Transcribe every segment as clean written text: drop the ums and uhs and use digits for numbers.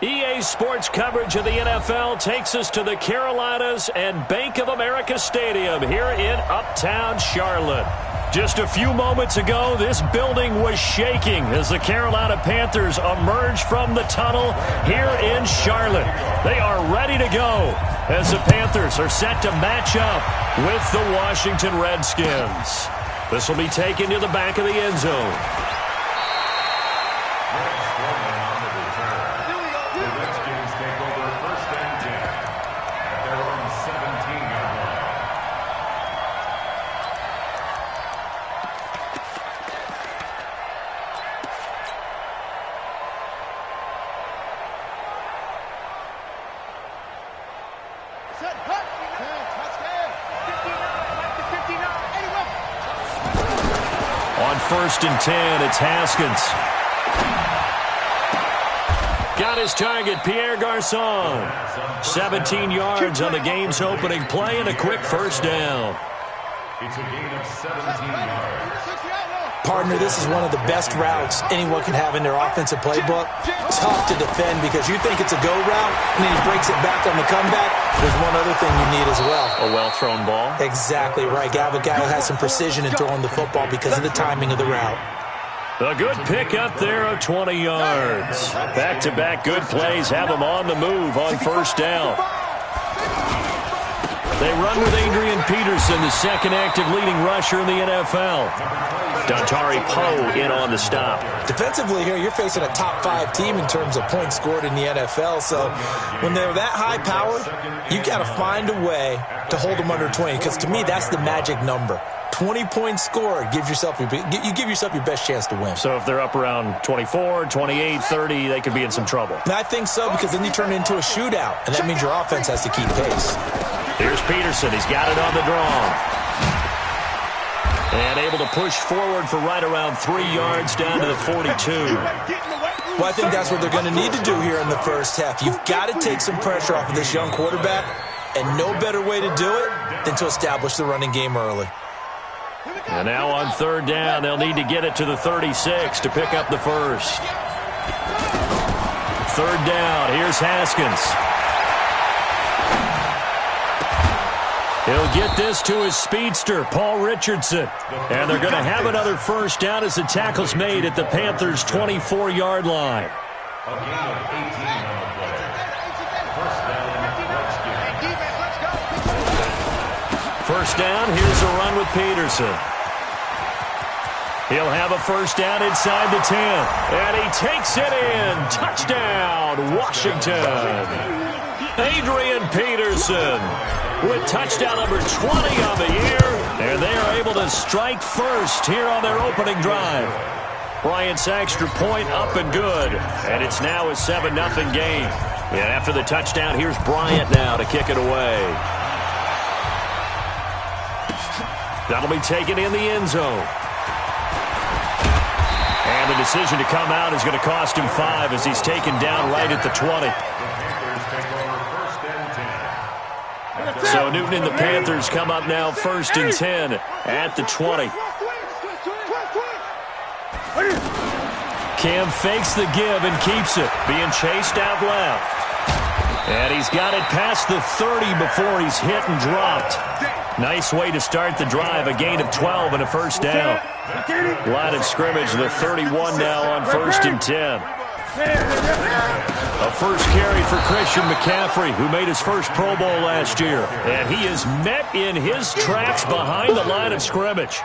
EA Sports coverage of the NFL takes us to the Carolinas and Bank of America Stadium here in Uptown Charlotte. Just a few moments ago, this building was shaking as the Carolina Panthers emerged from the tunnel here in Charlotte. They are ready to go as the Panthers are set to match up with the Washington Redskins. This will be taken to the back of the end zone. On 1st and 10, it's Haskins. Got his target, Pierre Garçon. 17 yards on the game's opening play and a quick first down. It's a gain of 17 yards. Partner, this is one of the best routes anyone can have in their offensive playbook. Tough to defend because you think it's a go route, and then he breaks it back on the comeback. There's one other thing you need as well. A well-thrown ball. Exactly right. Got a guy who has some precision in throwing the football because of the timing of the route. A good pick up there of 20 yards. Back-to-back good plays have them on the move on first down. They run with Adrian Peterson, the second active leading rusher in the NFL. Dontari Poe in on the stop. Defensively here, you're facing a top 5 team in terms of points scored in the NFL. So when they're that high powered, you got to find a way to hold them under 20. Because to me, that's the magic number. 20 points scored, you give yourself your best chance to win. So if they're up around 24, 28, 30, they could be in some trouble. And I think so, because then you turn it into a shootout, and that means your offense has to keep pace. Here's Peterson. He's got it on the draw. And able to push forward for right around 3 yards down to the 42. Well, I think that's what they're going to need to do here in the first half. You've got to take some pressure off of this young quarterback, and no better way to do it than to establish the running game early. And now on third down, they'll need to get it to the 36 to pick up the first. Third down, here's Haskins. He'll get this to his speedster, Paul Richardson. And they're going to have another first down as the tackle's made at the Panthers' 24-yard line. A gain of 18 on the play. First down, Redskins. First down, here's a run with Peterson. He'll have a first down inside the 10. And he takes it in. Touchdown, Washington. Adrian Peterson with touchdown number 20 on the year. And they are able to strike first here on their opening drive. Bryant's extra point up and good. And it's now a 7-0 game. And after the touchdown, here's Bryant now to kick it away. That'll be taken in the end zone. And the decision to come out is going to cost him 5 as he's taken down right at the 20. So Newton and the Panthers come up now 1st and 10 at the 20. Cam fakes the give and keeps it, being chased out left. And he's got it past the 30 before he's hit and dropped. Nice way to start the drive, a gain of 12 and a first down. Line of scrimmage, the 31 now on 1st and 10. A first carry for Christian McCaffrey, who made his first Pro Bowl last year. And he is met in his tracks behind the line of scrimmage.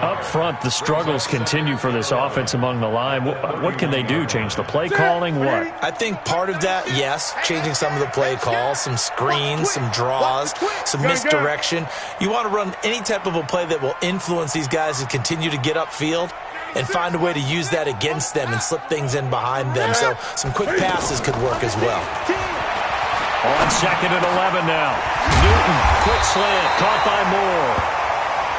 Up front, the struggles continue for this offense among the line. What can they do? Change the play calling? What? I think part of that, yes, changing some of the play calls, some screens, some draws, some misdirection. You want to run any type of a play that will influence these guys to continue to get upfield and find a way to use that against them and slip things in behind them. So some quick passes could work as well. On 2nd and 11 now. Newton, quick slant, caught by Moore.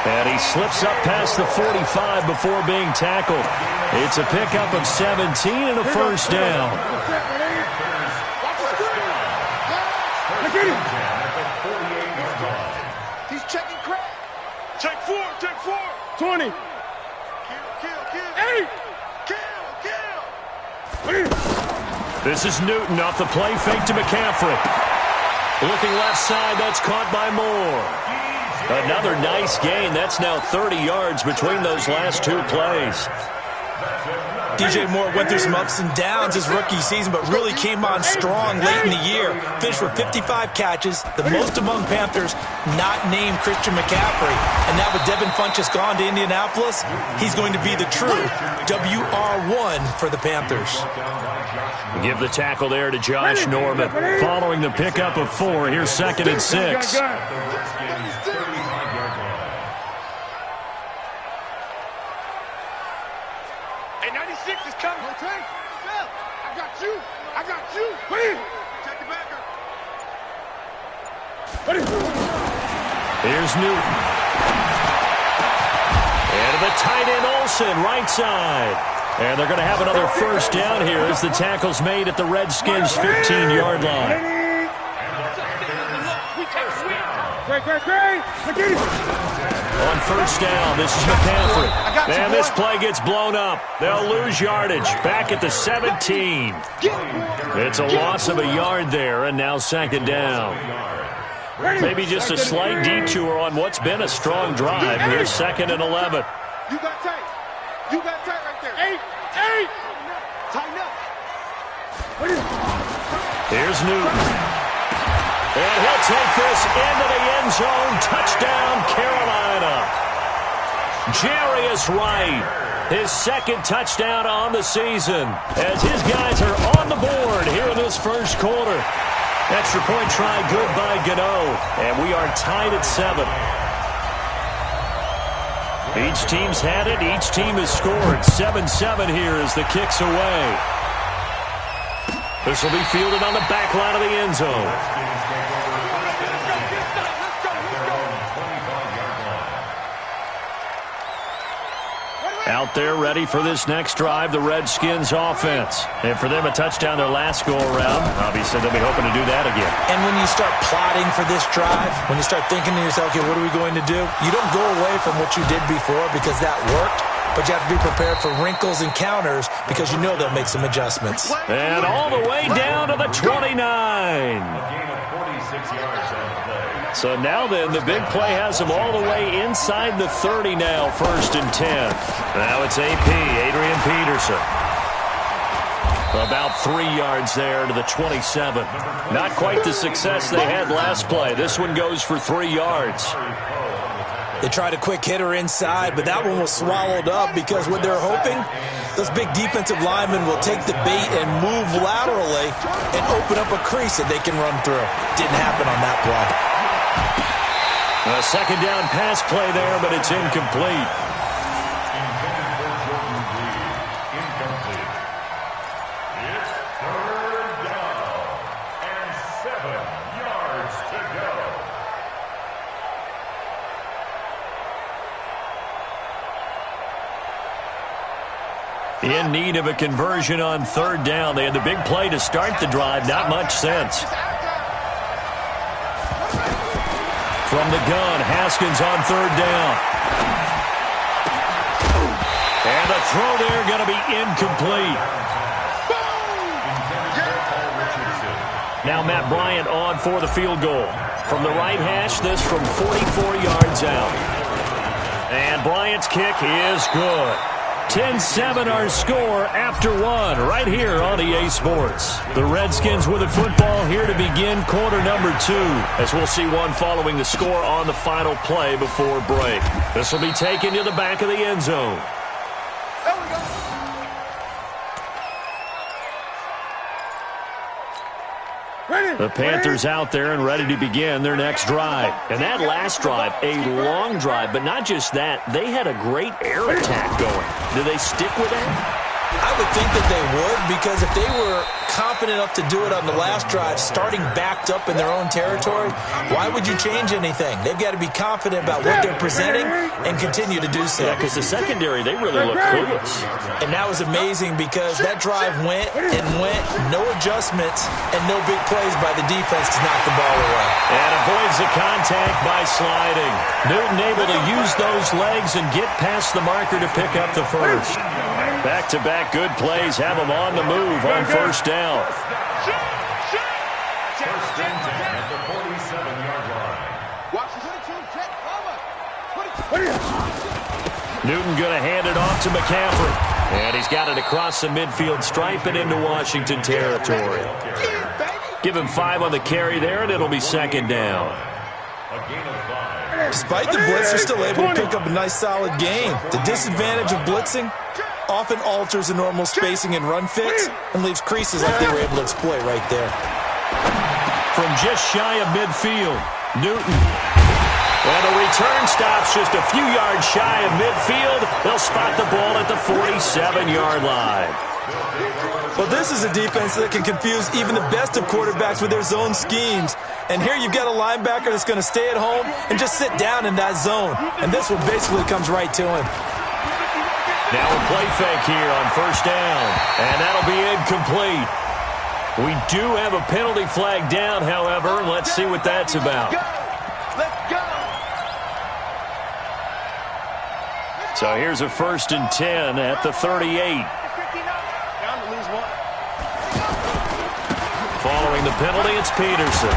And he slips up past the 45 before being tackled. It's a pickup of 17 and a first down. He's checking crack. Check 4. 20. Kill. 8. Kill. This is Newton off the play fake to McCaffrey. Looking left side, that's caught by Moore. Another nice gain. That's now 30 yards between those last two plays. DJ Moore went through some ups and downs his rookie season, but really came on strong late in the year. Finished with 55 catches, the most among Panthers, not named Christian McCaffrey. And now with Devin Funchess gone to Indianapolis, he's going to be the true WR1 for the Panthers. Give the tackle there to Josh Norman. Following the pickup of 4, here's 2nd and 6. Here's Newton. And the tight end Olsen, right side. And they're going to have another first down here as the tackle's made at the Redskins' 15-yard line. On first down, this is McCaffrey. And this play gets blown up. They'll lose yardage back at the 17. It's a loss of a yard there, and now 2nd down. Maybe just a slight detour on what's been a strong drive. Here's 2nd and 11. You got tight. You got tight right there. 8. Tighten up. Here's Newton. And he'll take this into the end zone. Touchdown, Carolina. Jarius Wright, his 2nd touchdown on the season, as his guys are on the board here in this first quarter. Extra point try good by Gano, and we are tied at 7. Each team's had it. Each team has scored. 7-7 here as the kick's away. This will be fielded on the back line of the end zone. Out there ready for this next drive, the Redskins offense. And for them, a touchdown their last go-around. Obviously, they'll be hoping to do that again. And when you start plotting for this drive, when you start thinking to yourself, okay, what are we going to do? You don't go away from what you did before because that worked, but you have to be prepared for wrinkles and counters because you know they'll make some adjustments. And all the way down to the 29. So now then, the big play has them all the way inside the 30 now, 1st and 10. Now it's AP, Adrian Peterson. About 3 yards there to the 27. Not quite the success they had last play. This one goes for 3 yards. They tried a quick hitter inside, but that one was swallowed up because what they're hoping, those big defensive linemen will take the bait and move laterally and open up a crease that they can run through. Didn't happen on that play. A 2nd down pass play there, but it's incomplete. It's 3rd down and 7 yards to go. In need of a conversion on 3rd down. They had the big play to start the drive. Not much sense. From the gun, Haskins on 3rd down. And the throw there going to be incomplete. Now Matt Bryant on for the field goal. From the right hash, this from 44 yards out. And Bryant's kick is good. 10-7 our score after 1 right here on EA Sports. The Redskins with the football here to begin quarter number 2, as we'll see one following the score on the final play before break. This will be taken to the back of the end zone. There we go. The Panthers out there and ready to begin their next drive. And that last drive, a long drive, but not just that. They had a great air attack going. Do they stick with that? I would think that they would, because if they were confident enough to do it on the last drive, starting backed up in their own territory, why would you change anything? They've got to be confident about what they're presenting and continue to do so. Yeah, because the secondary, they really look clueless. And that was amazing because that drive went and went, no adjustments, and no big plays by the defense to knock the ball away. And avoids the contact by sliding. Newton able to use those legs and get past the marker to pick up the first. Back-to-back good plays have them on the move on first down. First and 10 at the 47-yard line. Newton going to hand it off to McCaffrey. And he's got it across the midfield stripe and into Washington territory. Give him 5 on the carry there, and it'll be second down. A gain of 5. Despite the blitz, they're still able to pick up a nice, solid gain. The disadvantage of blitzing often alters the normal spacing and run fits and leaves creases like they were able to exploit right there. From just shy of midfield, Newton. Well, the return stops just a few yards shy of midfield. They'll spot the ball at the 47-yard line. Well, this is a defense that can confuse even the best of quarterbacks with their zone schemes. And here you've got a linebacker that's going to stay at home and just sit down in that zone. And this one basically comes right to him. Now a play fake here on first down. And that'll be incomplete. We do have a penalty flag down, however. Let's see what that's about. So here's a 1st and 10 at the 38. Following the penalty, it's Peterson.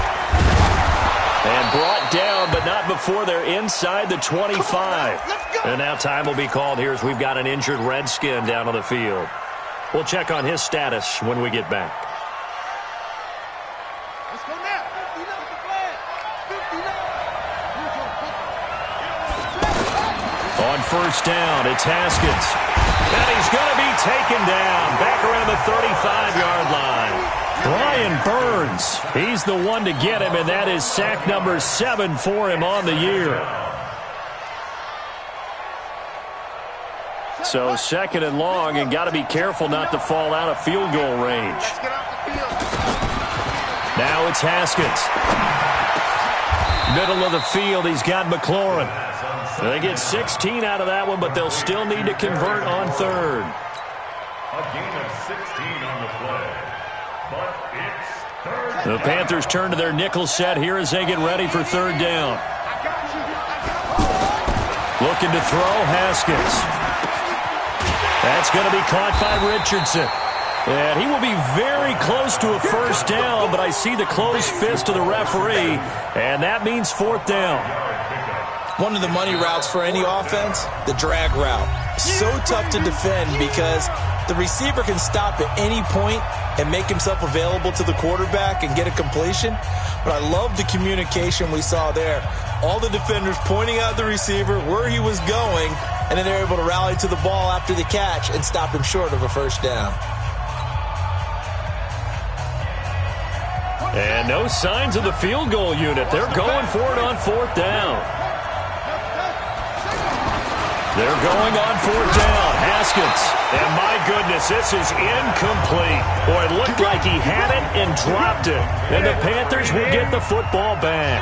And brought down, but not before they're inside the 25. And now time will be called here as we've got an injured Redskin down on the field. We'll check on his status when we get back. On first down, it's Haskins. And he's going to be taken down back around the 35-yard line. Brian Burns, he's the one to get him, and that is sack number 7 for him on the year. So second and long, and got to be careful not to fall out of field goal range. Now it's Haskins. Middle of the field, he's got McLaurin. They get 16 out of that one, but they'll still need to convert on third. A gain of 16 on the play. But it's third. The Panthers turn to their nickel set here as they get ready for third down. Looking to throw, Haskins. That's going to be caught by Richardson. And he will be very close to a first down, but I see the closed fist of the referee, and that means 4th down. One of the money routes for any offense, the drag route. So tough to defend because the receiver can stop at any point and make himself available to the quarterback and get a completion. But I love the communication we saw there. All the defenders pointing out the receiver, where he was going, and then they're able to rally to the ball after the catch and stop him short of a first down. And no signs of the field goal unit. They're going for it on 4th down. They're going on 4th down. Haskins. And my goodness, this is incomplete. Boy, it looked like he had it and dropped it. And the Panthers will get the football back.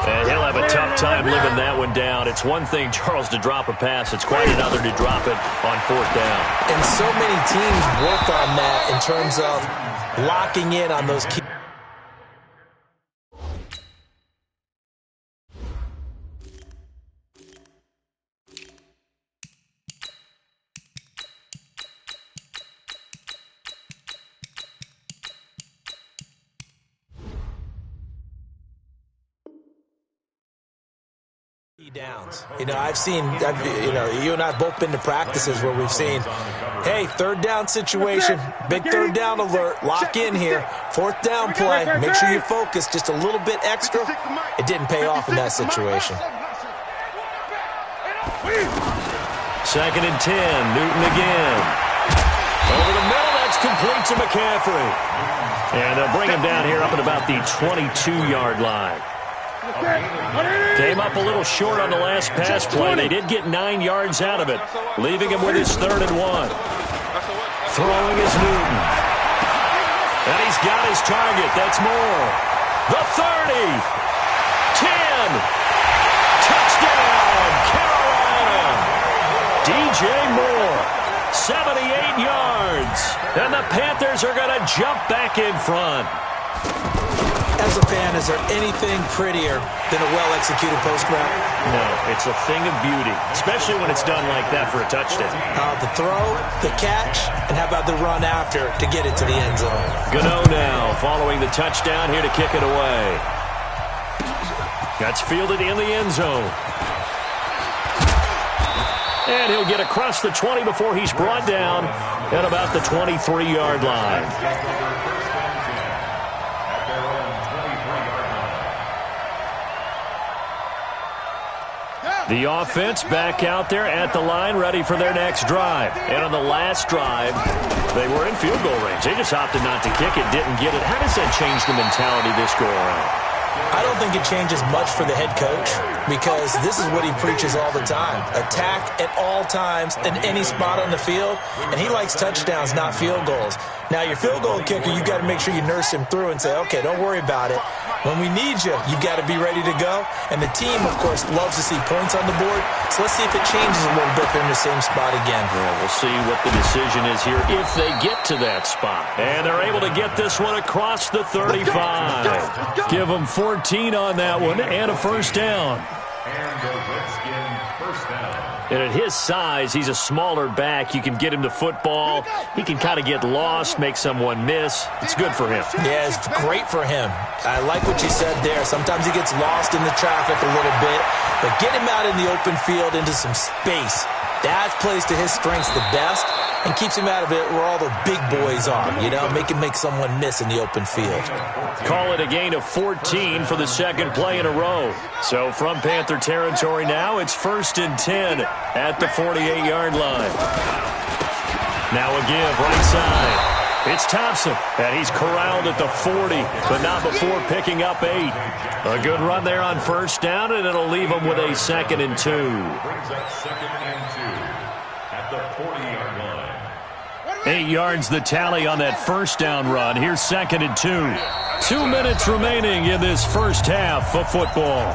And he'll have a tough time living that one down. It's one thing, Charles, to drop a pass. It's quite another to drop it on 4th down. And so many teams work on that in terms of locking in on those key. Downs. You know, you and I have both been to practices where we've seen, hey, 3rd down situation, big 3rd down alert, lock in here, 4th down play, make sure you focus just a little bit extra. It didn't pay off in that situation. 2nd and 10, Newton again. Over the middle, that's complete to McCaffrey. And they'll bring him down here up at about the 22-yard line. Came up a little short on the last pass play. They did get 9 yards out of it, leaving him with his 3rd and 1. Throwing is Newton. And he's got his target. That's Moore. The 30. 10. Touchdown, Carolina. DJ Moore. 78 yards. And the Panthers are going to jump back in front. As a fan, is there anything prettier than a well-executed post route? No, it's a thing of beauty, especially when it's done like that for a touchdown. The throw, the catch, and how about the run after to get it to the end zone? Gano now following the touchdown here to kick it away. That's fielded in the end zone. And he'll get across the 20 before he's brought down at about the 23-yard line. The offense back out there at the line, ready for their next drive. And on the last drive, they were in field goal range. They just opted not to kick it, didn't get it. How does that change the mentality this go-around? I don't think it changes much for the head coach because this is what he preaches all the time. Attack at all times in any spot on the field, and he likes touchdowns, not field goals. Now, your field goal kicker, you got to make sure you nurse him through and say, okay, don't worry about it. When we need you, you got to be ready to go. And the team, of course, loves to see points on the board. So let's see if it changes a little bit. They're in the same spot again. Well, we'll see what the decision is here if they get to that spot. And they're able to get this one across the 35. Give them 14 on that one and a first down. And the Redskin first down. And at his size, he's a smaller back. You can get him to football. He can kind of get lost, make someone miss. It's good for him. Yeah, it's great for him. I like what you said there. Sometimes he gets lost in the traffic a little bit, but get him out in the open field into some space. That plays to his strengths the best and keeps him out of it where all the big boys are, you know, make someone miss in the open field. Call it a gain of 14 for the second play in a row. So from Panther territory now, it's 1st and 10 at the 48-yard line. Now a give right side. It's Thompson, and he's corralled at the 40, but not before picking up 8. A good run there on first down, and it'll leave him with a 2nd and 2. Brings up 2nd and 2 at the 40-yard line. 8 yards the tally on that first down run. Here's 2nd and 2. 2 minutes remaining in this first half of football.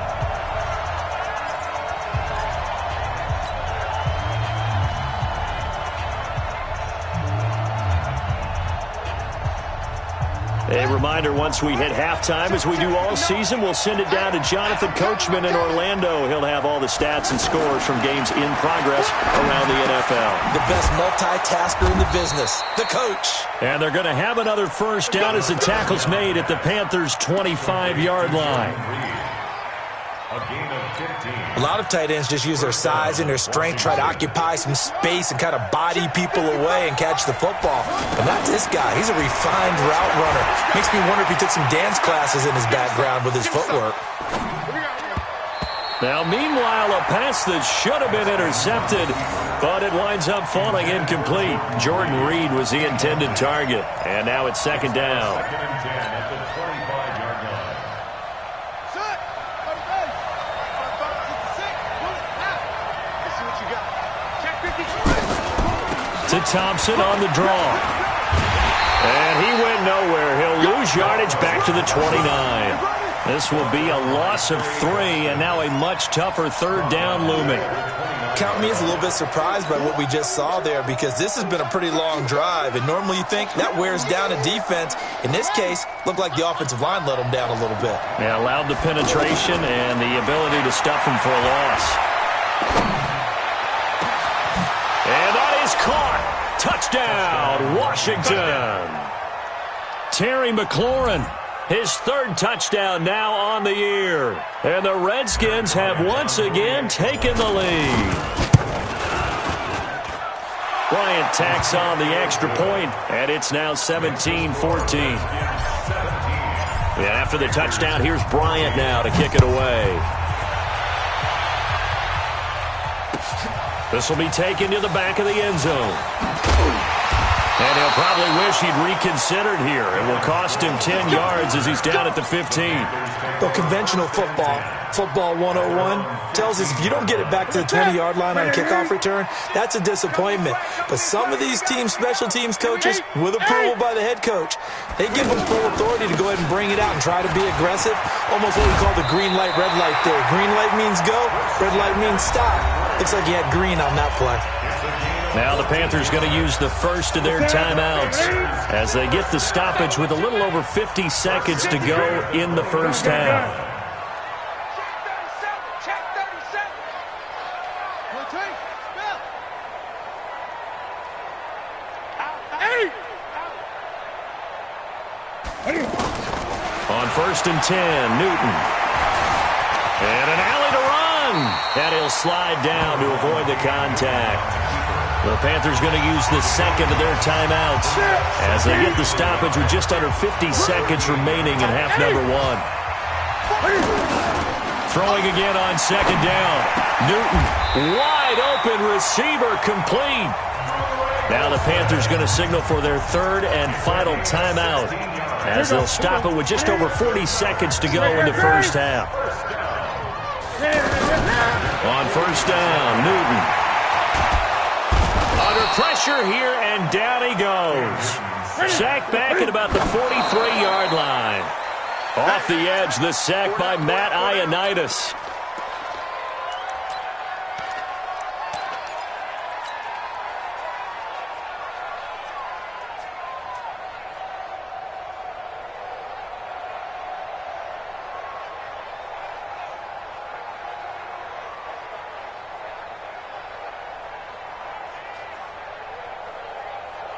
A reminder, once we hit halftime, as we do all season, we'll send it down to Jonathan Coachman in Orlando. He'll have all the stats and scores from games in progress around the NFL. The best multitasker in the business, the coach. And they're going to have another first down as the tackle's made at the Panthers' 25-yard line. A gain of 15. A lot of tight ends just use their size and their strength, try to occupy some space and kind of body people away and catch the football. But not this guy. He's a refined route runner. Makes me wonder if he took some dance classes in his background with his footwork. Now, meanwhile, a pass that should have been intercepted, but it winds up falling incomplete. Jordan Reed was the intended target, and now it's 2nd down. 2nd and 10 at the 25-yard line. To Thompson on the draw. And he went nowhere. He'll lose yardage back to the 29. This will be a loss of 3, and now a much tougher 3rd down looming. Count me as a little bit surprised by what we just saw there because this has been a pretty long drive, and normally you think that wears down a defense. In this case, looked like the offensive line let them down a little bit. Yeah, allowed the penetration and the ability to stuff him for a loss. And that is caught. Touchdown, Washington. Terry McLaurin, his 3rd touchdown now on the year. And the Redskins have once again taken the lead. Bryant tacks on the extra point, and it's now 17-14. And after the touchdown, here's Bryant now to kick it away. This will be taken to the back of the end zone. And he'll probably wish he'd reconsidered here. It will cost him 10 yards as he's down at the 15. Well, conventional football 101, tells us if you don't get it back to the 20-yard line on a kickoff return, that's a disappointment. But some of these special teams coaches, with approval by the head coach, they give them full authority to go ahead and bring it out and try to be aggressive. Almost what we call the green light, red light theory. Green light means go, red light means stop. Looks like he had green on that play. Now the Panthers going to use the first of their timeouts as they get the stoppage with a little over 50 seconds to go in the first half. On 1st and 10, Newton. And an alley to run. And he'll slide down to avoid the contact. The Panthers going to use the second of their timeouts as they get the stoppage with just under 50 seconds remaining in half number 1. Throwing again on 2nd down. Newton, wide open receiver, complete. Now the Panthers going to signal for their 3rd and final timeout as they'll stop it with just over 40 seconds to go in the first half. On 1st down, Newton. Under pressure here, and down he goes. Sacked back at about the 43-yard line. Off the edge, the sack by Matt Ioannidis.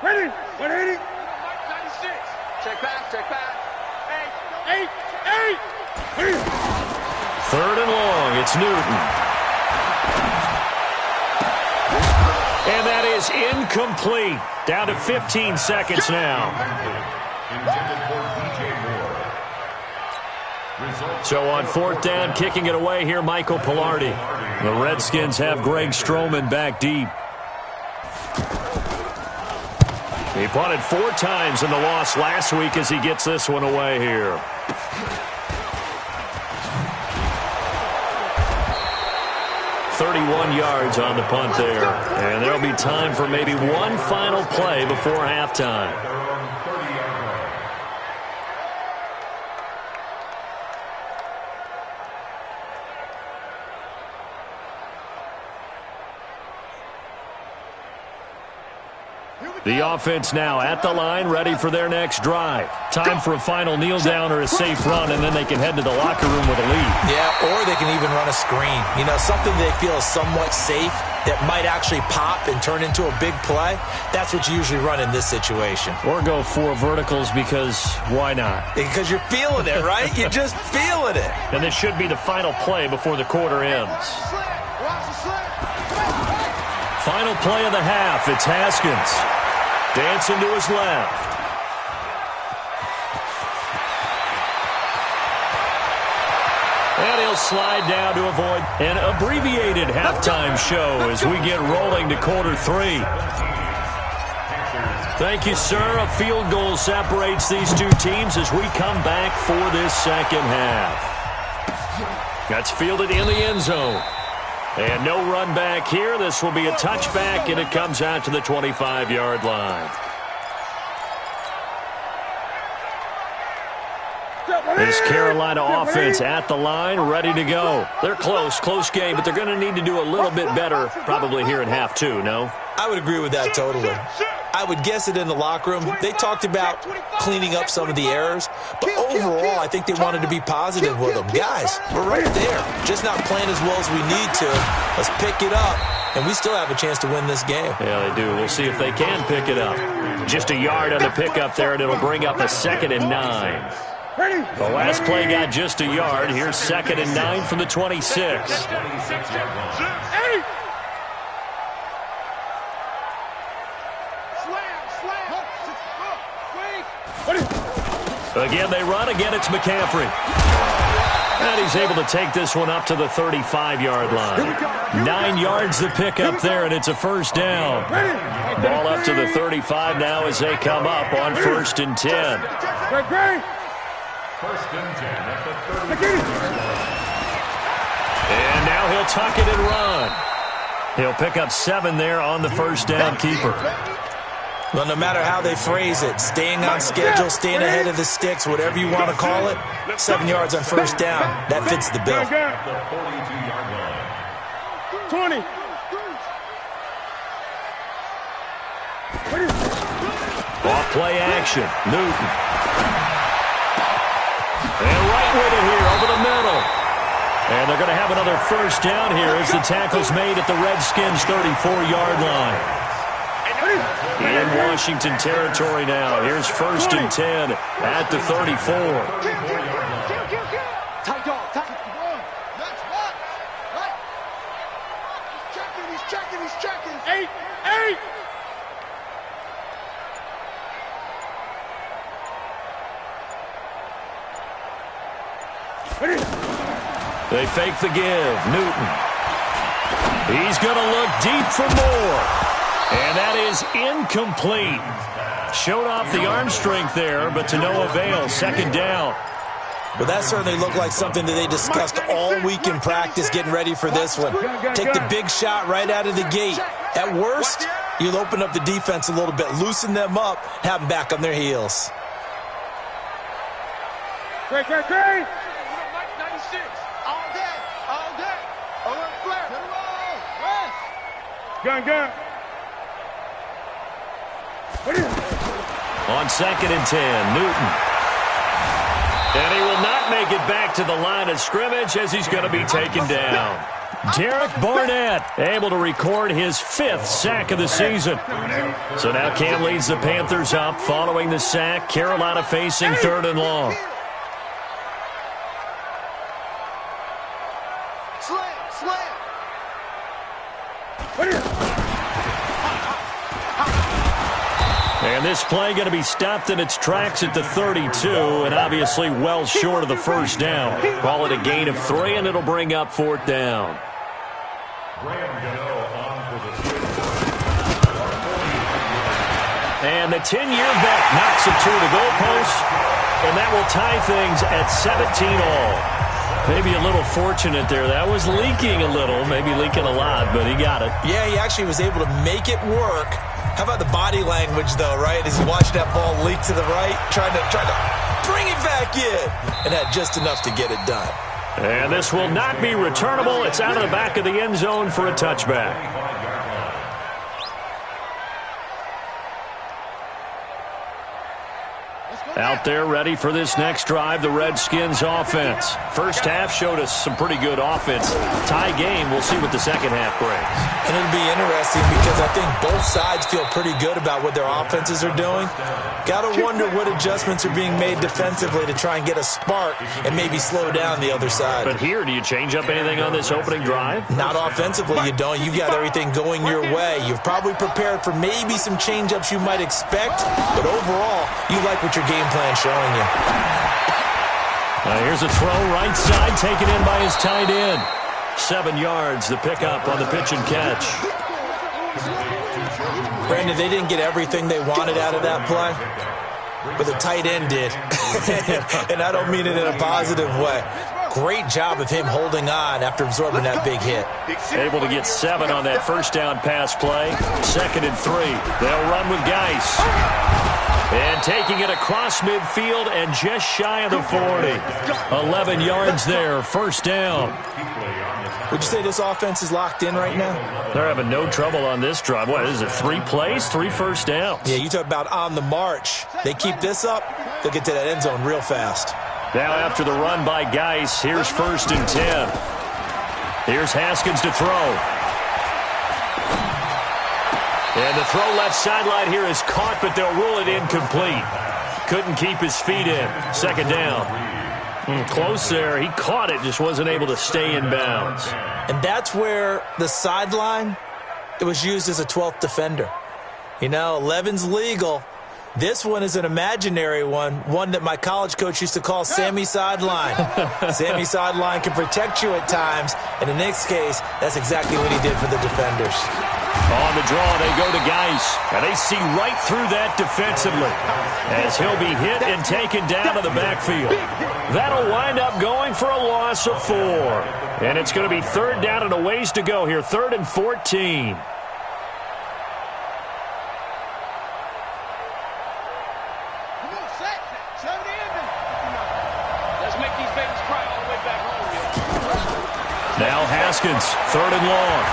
Ready? 180. 96. Check back. 8. 3rd and long. It's Newton. And that is incomplete. Down to 15 seconds now. So on 4th down, kicking it away here, Michael Pilardi. The Redskins have Greg Stroman back deep. He punted 4 times in the loss last week as he gets this one away here. "31 yards on the punt there. And there'll be time for maybe one final play before halftime. The offense now at the line, ready for their next drive. Time for a final kneel down or a safe run, and then they can head to the locker room with a lead. Yeah, or they can even run a screen. You know, something they feel is somewhat safe that might actually pop and turn into a big play. That's what you usually run in this situation. Or go 4 verticals because why not? Because you're feeling it, right? You're just feeling it. And this should be the final play before the quarter ends. Final play of the half. It's Haskins. Dancing to his left. And he'll slide down to avoid an abbreviated halftime show as we get rolling to quarter 3. Thank you, sir. A field goal separates these two teams as we come back for this second half. That's fielded in the end zone. And no run back here. This will be a touchback, and it comes out to the 25-yard line. This Carolina offense at the line, ready to go. They're close game, but they're going to need to do a little bit better probably here in half 2, no? I would agree with that totally. I would guess it in the locker room. They talked about cleaning up some of the errors, but overall, I think they wanted to be positive with them. Guys, we're right there. Just not playing as well as we need to. Let's pick it up, and we still have a chance to win this game. Yeah, they do. We'll see if they can pick it up. Just a yard on the pickup there, and it'll bring up a 2nd and 9. The last play got just a yard. Here's 2nd and 9 from the 26. Again, they run. Again, it's McCaffrey. And he's able to take this one up to the 35-yard line. 9 yards to pick up there, and it's a first down. Ball up to the 35 now as they come up on 1st and 10. 1st and 10 at the 30. And now he'll tuck it and run. He'll pick up 7 there on the first down keeper. Well, no matter how they phrase it, staying on schedule, staying ahead of the sticks, whatever you want to call it, 7 yards on first down, that fits the bill. The 42-yard line. 20. Off play action. Newton. And right with it here over the middle. And they're going to have another first down here as the tackle's made at the Redskins' 34-yard line. In Washington territory now. Here's 1st and 10 at the 34. Tight dog, tight. That's what. Right. He's checking. 8. They fake the give. Newton. He's going to look deep for more. And that is incomplete. Showed off the arm strength there, but to no avail. 2nd down. Well, that certainly looked like something that they discussed all week in practice getting ready for this one. Take the big shot right out of the gate. At worst, you'll open up the defense a little bit, loosen them up, have them back on their heels. Great. 96. All day. Over flare. West. Gun. On 2nd and 10, Newton. And he will not make it back to the line of scrimmage as he's going to be taken down. Derek Barnett able to record his 5th sack of the season. So now Cam leads the Panthers up following the sack. Carolina facing 3rd and long. Slam. And this play going to be stopped in its tracks at the 32, and obviously well short of the first down. Call it a gain of 3, and it'll bring up 4th down. And the 10-year vet knocks it to the goalpost, and that will tie things at 17 all. Maybe a little fortunate there. That was leaking a little, maybe leaking a lot, but he got it. Yeah, he actually was able to make it work. How about the body language, though, right? As he watched that ball leak to the right, trying to bring it back in, and had just enough to get it done. And this will not be returnable. It's out of the back of the end zone for a touchback. Out there ready for this next drive, the Redskins offense. First half showed us some pretty good offense. Tie game, we'll see what the second half brings. And it'll be interesting because I think both sides feel pretty good about what their offenses are doing. Got to wonder what adjustments are being made defensively to try and get a spark and maybe slow down the other side. But here, do you change up anything on this opening drive? Not offensively, you don't. You've got everything going your way. You've probably prepared for maybe some change-ups you might expect, but overall, you like what your game plan showing you. Here's a throw right side, taken in by his tight end. 7 yards, the pickup on the pitch and catch. Brandon, they didn't get everything they wanted out of that play, but the tight end did. And I don't mean it in a positive way. Great job of him holding on after absorbing that big hit. Able to get 7 on that first down pass play. 2nd and 3. They'll run with Geis. And taking it across midfield and just shy of the 40. 11 yards there, first down. Would you say this offense is locked in right now? They're having no trouble on this drive. What is it, 3 plays, 3 first downs? Yeah, you talk about on the march. They keep this up, they'll get to that end zone real fast. Now after the run by Geis, here's 1st and 10. Here's Haskins to throw. And the throw left sideline here is caught, but they'll rule it incomplete. Couldn't keep his feet in. 2nd down. Close there. He caught it, just wasn't able to stay in bounds. And that's where the sideline, it was used as a 12th defender. You know, 11's legal. This one is an imaginary one that my college coach used to call Sammy Sideline. Sammy Sideline can protect you at times, and in this case, that's exactly what he did for the defenders. On the draw, they go to Geis, and they see right through that defensively as he'll be hit and taken down to the backfield. That'll wind up going for a loss of 4. And it's going to be 3rd down and a ways to go here, 3rd and 14. Now Haskins, 3rd and long.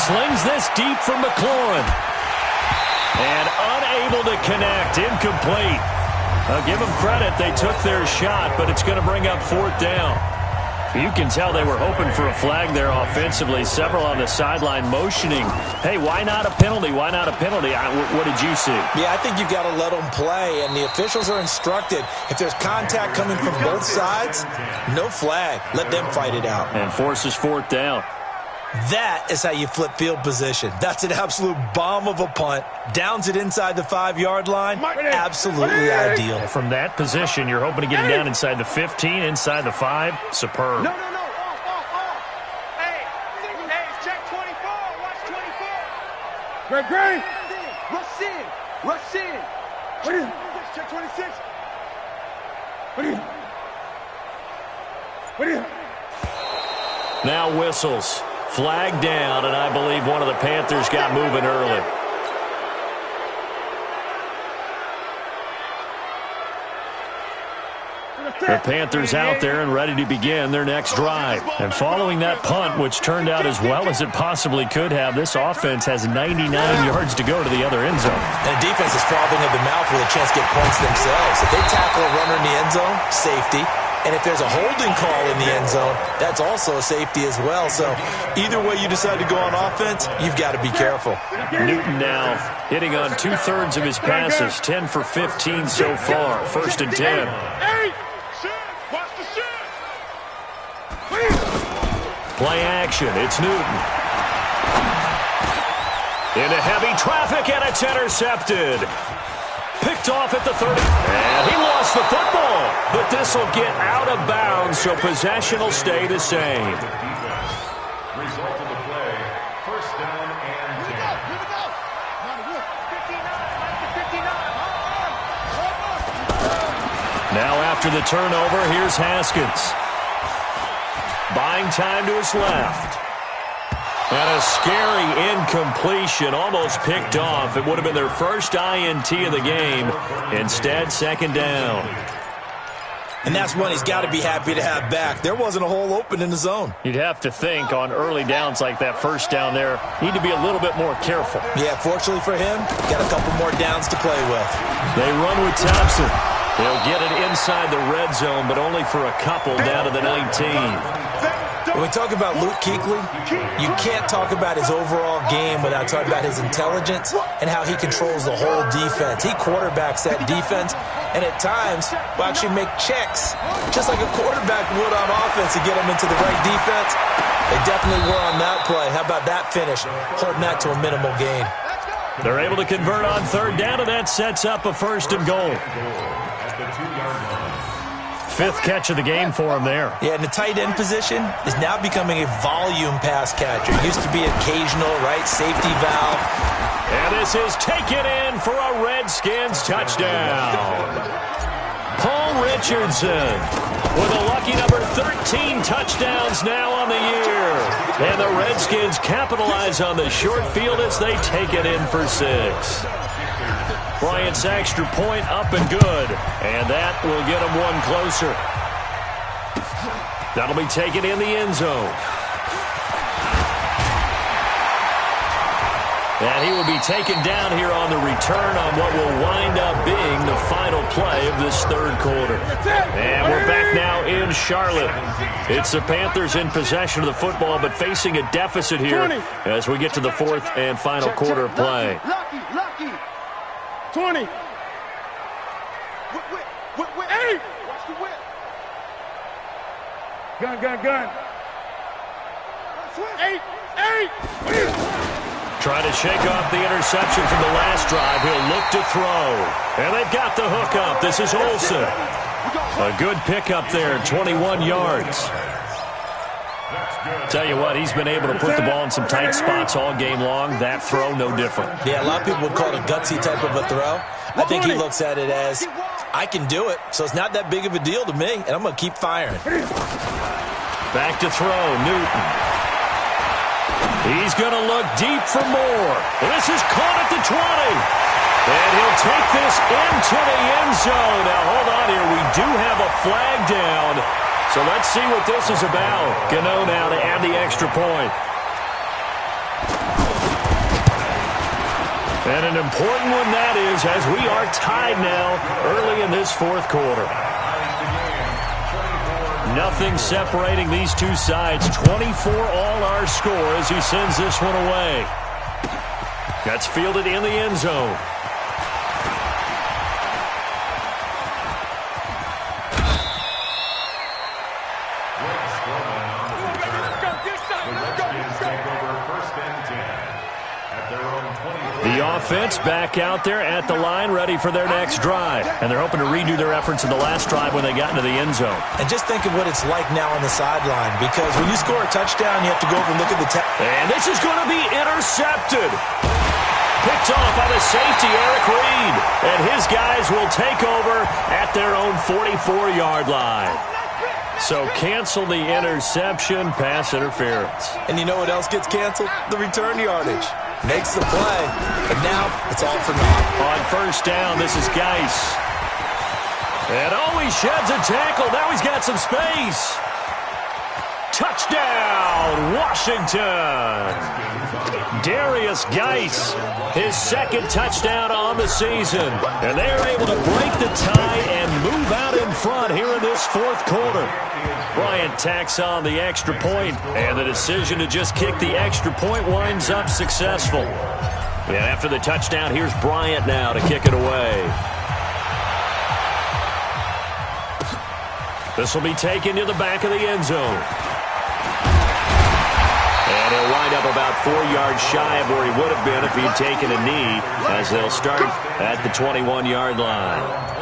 Slings this deep from McLaurin. And unable to connect. Incomplete. I'll give them credit. They took their shot, but it's going to bring up 4th down. You can tell they were hoping for a flag there offensively. Several on the sideline motioning, hey, why not a penalty? Why not a penalty? What did you see? Yeah, I think you've got to let them play, and the officials are instructed, if there's contact coming from both sides, no flag. Let them fight it out. And forces 4th down. That is how you flip field position. That's an absolute bomb of a punt. Downs it inside the 5-yard line. Absolutely ideal. From that position, you're hoping to get it down inside the 15, inside the 5. Superb. No. Hey, check 24. Watch 24. Great. Rush in. What is it? Check 26. What is it? Now whistles. Flag down, and I believe one of the Panthers got moving early. The Panthers out there and ready to begin their next drive. And following that punt, which turned out as well as it possibly could have, this offense has 99 yards to go to the other end zone. And the defense is frothing at the mouth with a chance to get points themselves. If they tackle a runner in the end zone, safety. And if there's a holding call in the end zone, that's also a safety as well. So either way you decide to go on offense, you've got to be careful. Newton now hitting on 2/3 of his passes, 10 for 15 so far. 1st and 10. Play action. It's Newton. Into heavy traffic, and it's intercepted. Picked off at the 30. And he lost the football. But this will get out of bounds, so possession will stay the same. Result of the play, 1st down and 10. Here we go. 59. Now after the turnover, here's Haskins. Buying time to his left. And a scary incompletion, almost picked off. It would have been their first INT of the game. Instead, 2nd down. And that's one he's got to be happy to have back. There wasn't a hole open in the zone. You'd have to think on early downs like that 1st down there, need to be a little bit more careful. Yeah, fortunately for him, got a couple more downs to play with. They run with Thompson. He'll get it inside the red zone, but only for a couple down to the 19. When we talk about Luke Kuechly, you can't talk about his overall game without talking about his intelligence and how he controls the whole defense. He quarterbacks that defense, and at times will actually make checks, just like a quarterback would on offense to get him into the right defense. They definitely were on that play. How about that finish, holding that to a minimal gain? They're able to convert on 3rd down, and that sets up a 1st and goal. 5th catch of the game for him there. Yeah, and the tight end position is now becoming a volume pass catcher. It used to be occasional, right, safety valve. And this is taken in for a Redskins touchdown. Paul Richardson with a lucky number 13 touchdowns now on the year. And the Redskins capitalize on the short field as they take it in for 6. Bryant's extra point up and good. And that will get him one closer. That'll be taken in the end zone. And he will be taken down here on the return on what will wind up being the final play of this 3rd quarter. And we're back now in Charlotte. It's the Panthers in possession of the football, but facing a deficit here as we get to the 4th and final quarter play. Lucky. 20. Whip. Hey! Watch the whip. Gun. 8. Trying to shake off the interception from the last drive. He'll look to throw. And they've got the hook up. This is Olsen. A good pickup there, 21 yards. Tell you what, he's been able to put the ball in some tight spots all game long. That throw, no different. Yeah, a lot of people would call it a gutsy type of a throw. I think he looks at it as, I can do it, so it's not that big of a deal to me, and I'm going to keep firing. Back to throw, Newton. He's going to look deep for more. And this is caught at the 20. And he'll take this into the end zone. Now, hold on here. We do have a flag down. So let's see what this is about. Gano now to add the extra point. And an important one that is, as we are tied now early in this fourth quarter. Nothing separating these two sides. 24 all our score as he sends this one away. That's fielded in the end zone. The offense back out there at the line, ready for their next drive. And they're hoping to redo their efforts in the last drive when they got into the end zone. And just think of what it's like now on the sideline, because when you score a touchdown, you have to go over and look at the And this is going to be intercepted. Picked off by the safety, Eric Reed. And his guys will take over at their own 44-yard line. So cancel the interception, pass interference. And you know what else gets canceled? The return yardage. Makes the play, but now it's all for naught. On first down, this is Geis. And he sheds a tackle. Now he's got some space. Touchdown, Washington. Darius Geis, his second touchdown on the season. And they're able to break the tie and move out in front here in this fourth quarter. Bryant tacks on the extra point, and the decision to just kick the extra point winds up successful. And after the touchdown, here's Bryant now to kick it away. This will be taken to the back of the end zone. And he'll wind up about 4 yards shy of where he would have been if he'd taken a knee, as they'll start at the 21-yard line.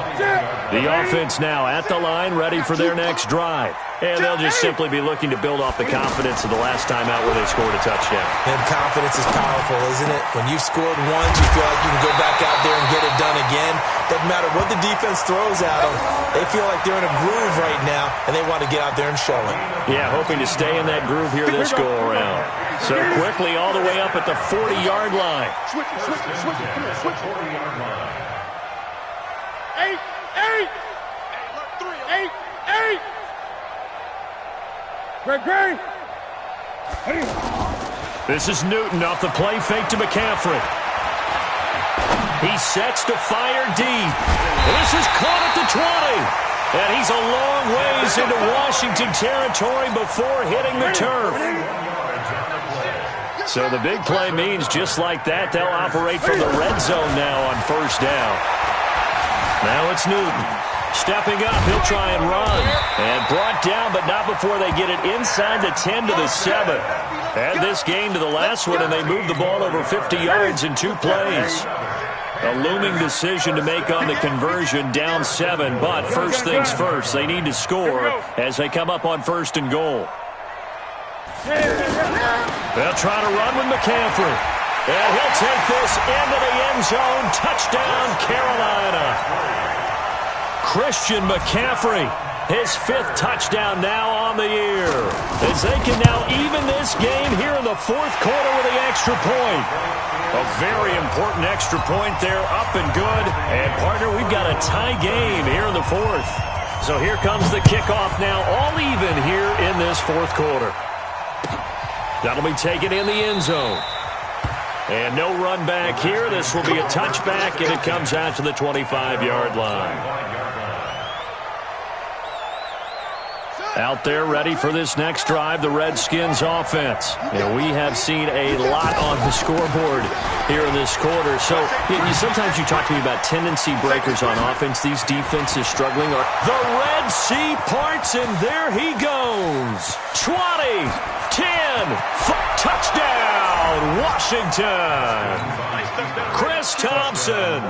The offense now at the line, ready for their next drive. And they'll just simply be looking to build off the confidence of the last time out where they scored a touchdown. And confidence is powerful, isn't it? When you've scored once, you feel like you can go back out there and get it done again. Doesn't matter what the defense throws at them. They feel like they're in a groove right now, and they want to get out there and show it. Yeah, hoping to stay in that groove here this go-around. So quickly all the way up at the 40-yard line. Switch. 40-yard line. 8. 8. Greg. This is Newton off the play fake to McCaffrey. He sets to fire deep. This is caught at the 20. And he's a long ways into Washington territory before hitting the turf. So the big play means just like that, they'll operate from the red zone now on first down. Now it's Newton. Stepping up, he'll try and run. And brought down, but not before they get it inside the 10 to the 7. Add this game to the last one, and they move the ball over 50 yards in 2 plays. A looming decision to make on the conversion, down 7. But first things first, they need to score as they come up on first and goal. They'll try to run with McCaffrey. And he'll take this into the end zone. Touchdown, Carolina. Christian McCaffrey, his 5th touchdown now on the year, as they can now even this game here in the fourth quarter with the extra point. A very important extra point there, up and good. And, partner, we've got a tie game here in the fourth. So here comes the kickoff now, all even here in this fourth quarter. That'll be taken in the end zone. And no run back here. This will be a touchback, and it comes out to the 25-yard line. Out there ready for this next drive, the Redskins offense. And we have seen a lot on the scoreboard here in this quarter. So sometimes you talk to me about tendency breakers on offense. These defenses struggling. The Red Sea parts, and there he goes. 20, 10, touchdown, Washington. Chris Thompson,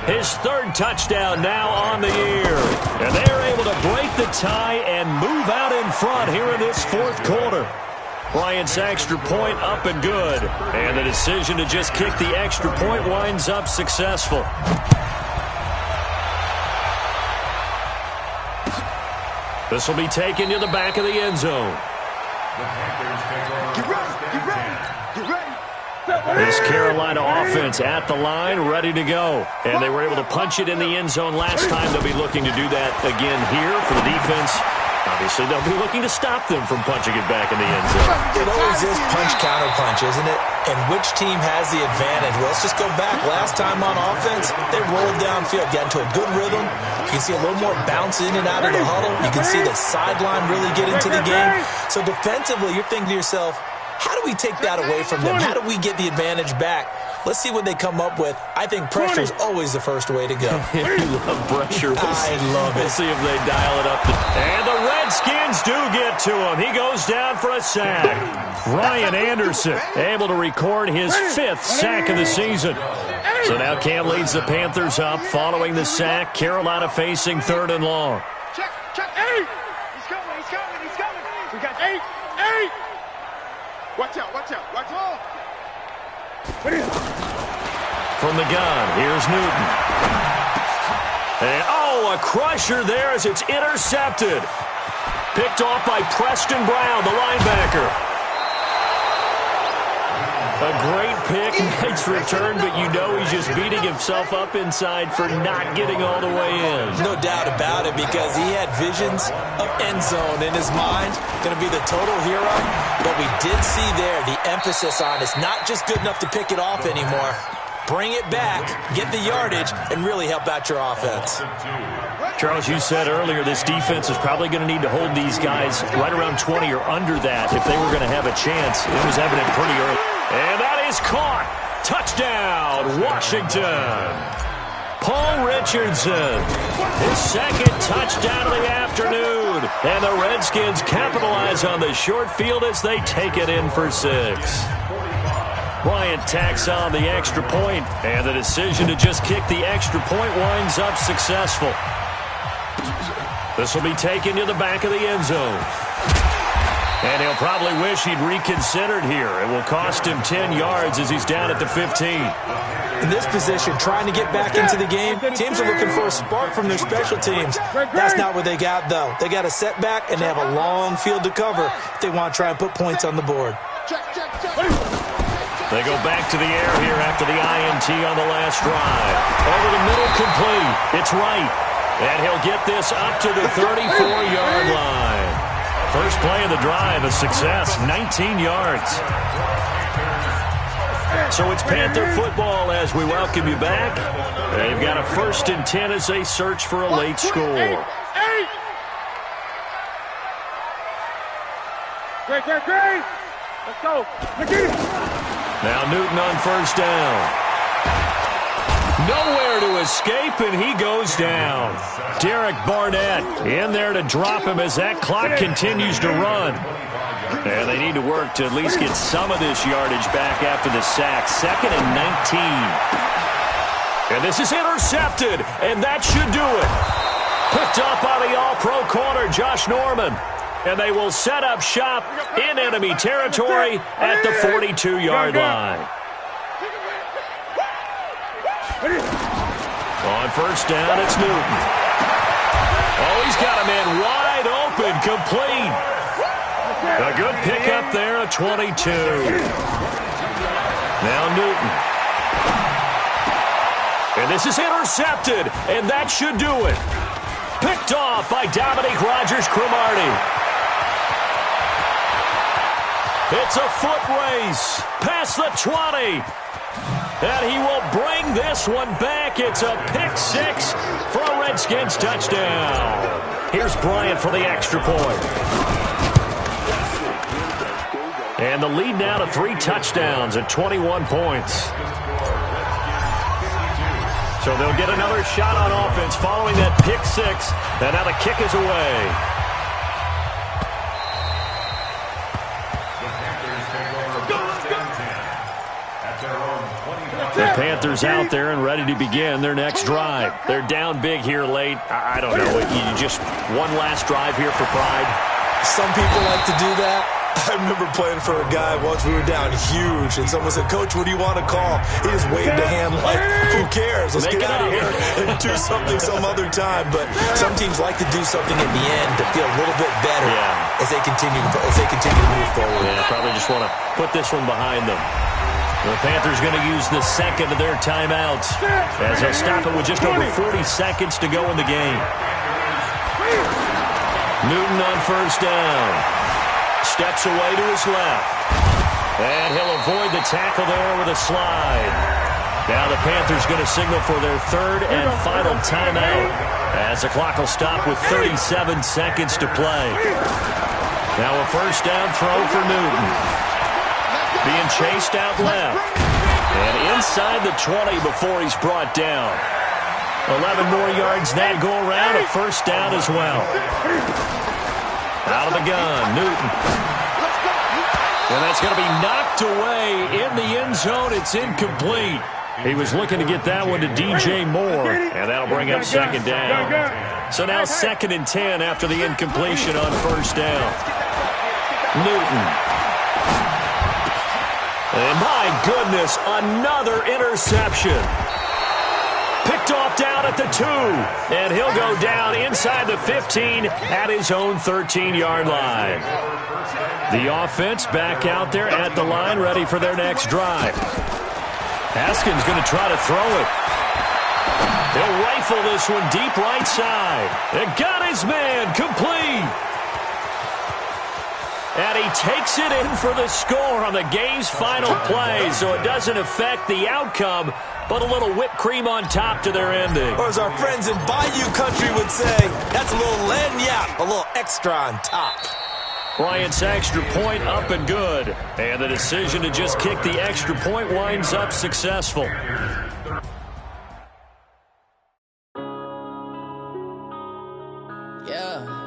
his 3rd touchdown now on the year. And they're able to break the tie and move out in front here in this fourth quarter. Bryant's extra point up and good. And the decision to just kick the extra point winds up successful. This will be taken to the back of the end zone. This Carolina offense at the line, ready to go. And they were able to punch it in the end zone last time. They'll be looking to do that again here for the defense. Obviously, they'll be looking to stop them from punching it back in the end zone. It always is punch-counter-punch, isn't it? And which team has the advantage? Well, let's just go back. Last time on offense, they rolled downfield, got into a good rhythm. You can see a little more bounce in and out of the huddle. You can see the sideline really get into the game. So defensively, you're thinking to yourself, how do we take that away from them? How do we get the advantage back? Let's see what they come up with. I think pressure is always the first way to go. You love pressure. I love it. We'll see if they dial it up. And the Redskins do get to him. He goes down for a sack. Ryan Anderson able to record his 5th sack of the season. So now Cam leads the Panthers up following the sack. Carolina facing 3rd and long. Check, 8. He's coming. We got 8. Watch out. From the gun, here's Newton. And, a crusher there as it's intercepted. Picked off by Preston Brown, the linebacker. A great pick, nice return, but you know he's just beating himself up inside for not getting all the way in. No doubt about it, because he had visions of end zone in his mind. Going to be the total hero. But we did see there the emphasis on it's not just good enough to pick it off anymore. Bring it back, get the yardage, and really help out your offense. Charles, you said earlier this defense is probably going to need to hold these guys right around 20 or under that if they were going to have a chance. It was evident pretty early. And that is caught. Touchdown, Washington. Paul Richardson, his 2nd touchdown of the afternoon. And the Redskins capitalize on the short field as they take it in for 6. Bryant tacks on the extra point, and the decision to just kick the extra point winds up successful. This will be taken to the back of the end zone. And he'll probably wish he'd reconsidered here. It will cost him 10 yards as he's down at the 15. In this position, trying to get back into the game, teams are looking for a spark from their special teams. That's not what they got, though. They got a setback, and they have a long field to cover if they want to try and put points on the board. They go back to the air here after the INT on the last drive. Over the middle, complete. It's right. And he'll get this up to the 34-yard line. First play of the drive, a success, 19 yards. So it's Panther football as we welcome you back. They've got a 1st and 10 as they search for a late score. Great. Let's go. Now Newton on 1st down. Nowhere to escape, and he goes down. Derek Barnett in there to drop him as that clock continues to run. And they need to work to at least get some of this yardage back after the sack. 2nd and 19. And this is intercepted, and that should do it. Picked up by the all-pro corner, Josh Norman. And they will set up shop in enemy territory at the 42-yard line. On 1st down, it's Newton. Oh, he's got a man wide open, complete. A good pickup there at 22. Now Newton. And this is intercepted, and that should do it. Picked off by Dominique Rodgers-Cromartie. It's a foot race past the 20. And he will bring this one back. It's a pick-6 for a Redskins touchdown. Here's Bryant for the extra point. And the lead now to 3 touchdowns at 21 points. So they'll get another shot on offense following that pick-6. And now the kick is away. The Panthers out there and ready to begin their next drive. They're down big here late. I don't know. You just one last drive here for pride. Some people like to do that. I remember playing for a guy once. We were down huge, and someone said, "Coach, what do you want to call?" He just waved a hand like, "Who cares? Let's get out of here and do something some other time." But some teams like to do something at the end to feel a little bit better as they continue to move forward. Yeah, probably just want to put this one behind them. The Panthers going to use the second of their timeouts as they'll stop it with just over 40 seconds to go in the game. Newton on first down. Steps away to his left. And he'll avoid the tackle there with a slide. Now the Panthers going to signal for their third and final timeout as the clock will stop with 37 seconds to play. Now a first down throw for Newton. Being chased out left. And inside the 20 before he's brought down. 11 more yards that go around, a first down as well. Out of the gun, Newton. And that's going to be knocked away in the end zone. It's incomplete. He was looking to get that one to DJ Moore, and that'll bring up second down. So now 2nd and 10 after the incompletion on first down. Newton. And my goodness, another interception. Picked off down at the 2, and he'll go down inside the 15 at his own 13-yard line. The offense back out there at the line, ready for their next drive. Haskins going to try to throw it. He'll rifle this one deep right side. And got his man, complete. And he takes it in for the score on the game's final play, so it doesn't affect the outcome, but a little whipped cream on top to their ending. Or as our friends in Bayou Country would say, that's a little lagniappe, a little extra on top. Bryant's extra point up and good. And the decision to just kick the extra point winds up successful. Yeah.